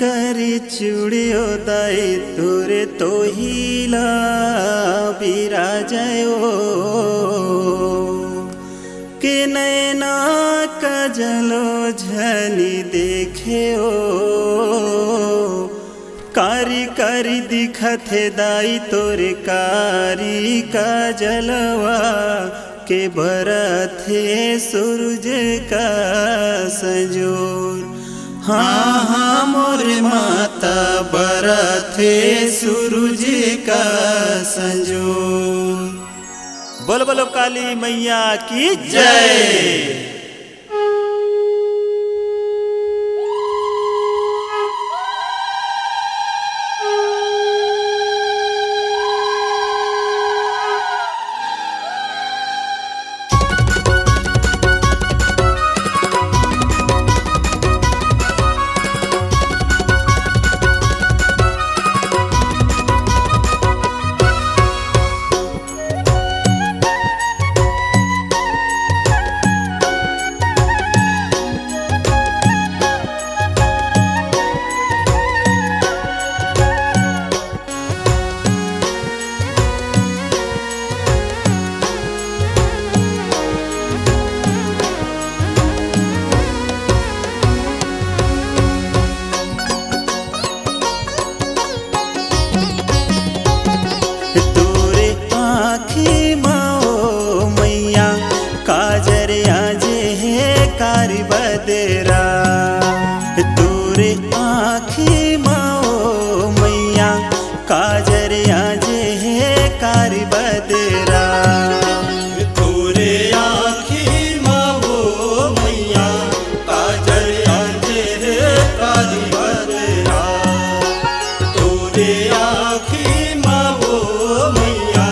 करी चूड़ियो दाई तोरे तो हिला बिराजयो के नैना कजलो झनी देखे ओ कारी कारी दिखत है दाई तोरे कारी का जलवा के बरत है सूरज का संजोर। हाँ हाँ मोर माता बरत है सूरज का संजोर। बोलो बोलो काली मैया की जय। कारी बदरा तोरे आँखी माओ मैया काजर आजे है कारी बदरा तोरे आँखी माओ मैया काजर आजे है कारी बदरा तोरे आँखी माओ मैया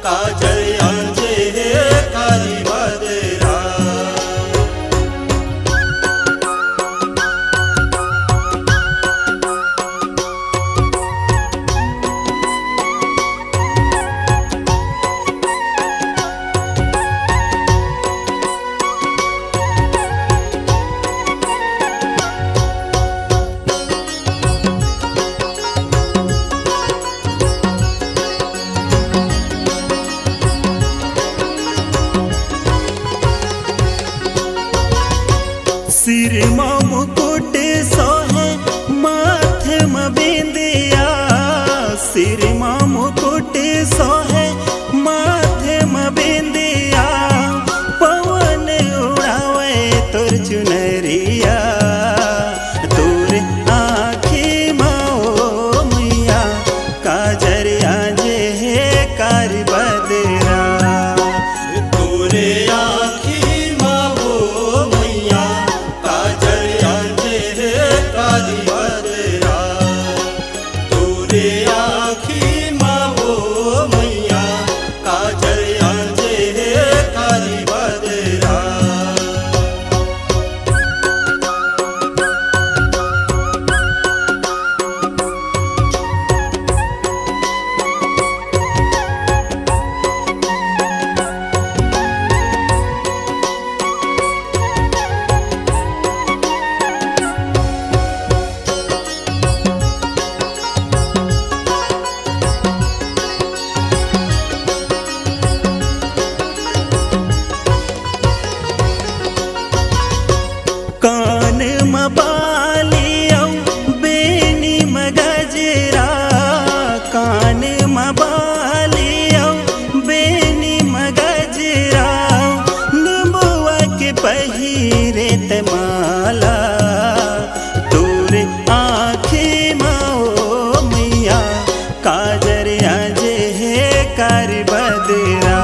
काजर आजे है कारी बदरा। सिर में मुकुट सोहे माथे में बिंदिया सिर में मुकुट सोहे माथे में बिंदिया पवन उड़ावे तोर चुनरिया तोर आँखी माओ मैया काजर आजे है कारी बदरा तोरे आँखी माओ मैया काजर आजे है कारी बदरा तोरे आँखी माओ मैया काजर आजे है कारी बदरा। कान में बालिया बेनी में गजरा कान में बालिया बेनी में गजरा निबुआ के पहिरे माला तोरे आँखी माओ मैया काजर आजे है कारी बदरा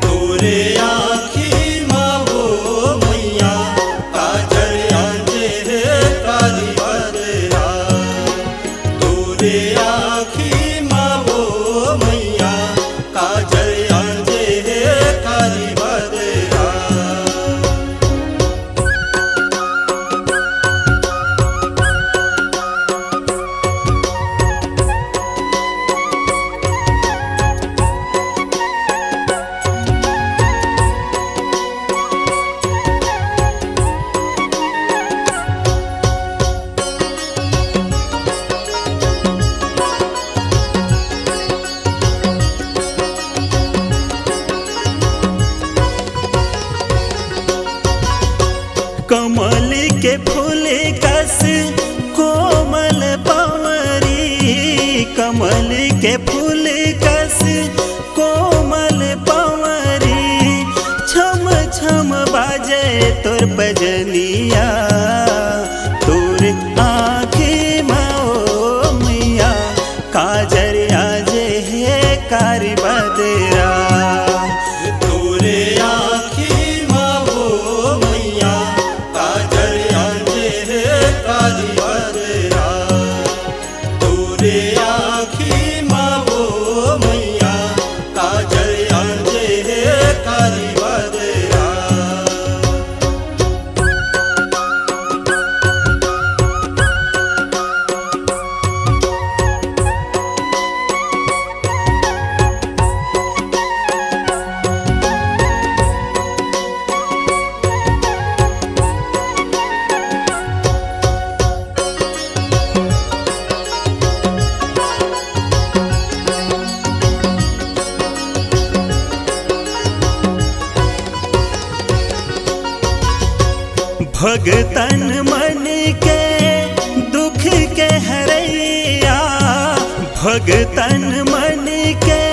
तोरे आँखी माओ मैया काजर आजे है कारी बदरा तोरे आँखी माओ मैया काजर आजे है कारी बदरा। के फूल कस कोमल पंवरी छम छम बाजे तोर बजनिया तोर आँखी माओ मैया काजर आजे है कारी बदरा तोरे आँखी माओ मैया काजर आजे है कारी बदरा तोरे आँखी माओ मैया काजर आजे है कारी बदरा। भगतन मन के दुख के हरैया भगतन मन के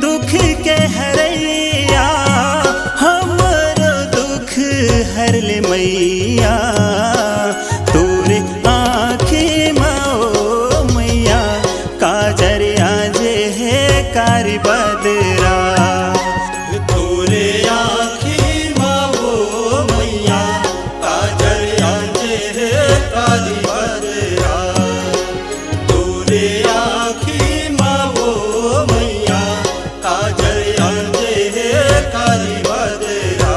दुख के हरैया हमरो दुख हर ले मैया तोरे आँखी माओ मैया काजर आजे है कारी बदरा तोरे आँखी माओ मैया काजर आजे है कारी बदरा तोरे आँखी माओ मैया काजर आजे है कारी बदरा।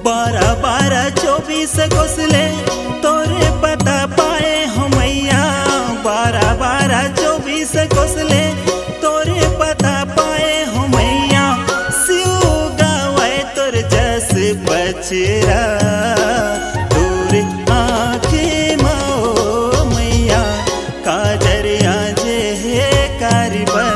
बारह बारह 24 घोसले तोरे पता पाए हो मैया 12 12 24 घोसले तोरे पता पाए हो मैया शिव गावे तोर जस बचरा तोरे आँखी माओ मैया काजर आजे है कारी बदरा।